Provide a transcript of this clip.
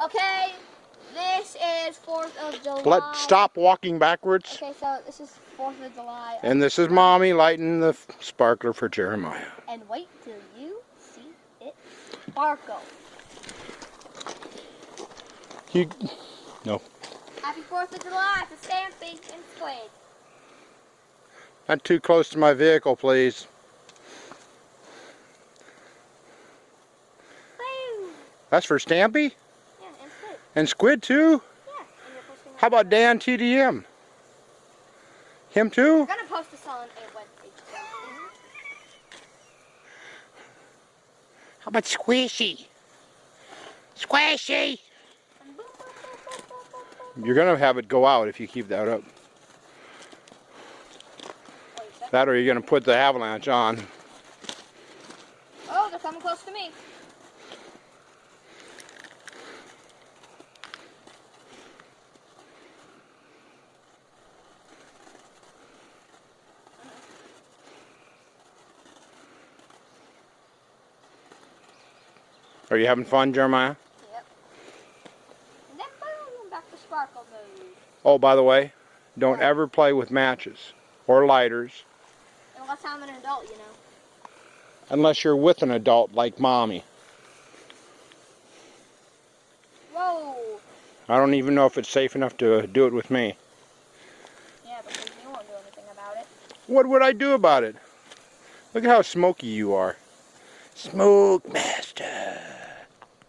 Okay, this is 4th of July. Stop walking backwards. Okay, so this is 4th of July. And this is Mommy lighting the sparkler for Jeremiah. And wait till you see it sparkle. No. Happy 4th of July to Stampy and Squid. Not too close to my vehicle, please. Woo! That's for Stampy? Yeah, and Squid. And Squid too? Yeah. And you're posting How about DanTDM? Him too? We're gonna post this on a webpage. How about Squaishey? Squaishey! You're gonna have it go out if you keep that up. That or you're gonna put the avalanche on. Oh, they're coming close to me. Are you having fun, Jeremiah? Yep. And then boom, back to sparkle mode. Oh, by the way, don't ever play with matches or lighters Unless I'm an adult, you know. unless you're with an adult like Mommy. Whoa. I don't even know if it's safe enough to do it with me. Yeah, because you won't do anything about it. What would I do about it? Look at how smoky you are. Smoke, man.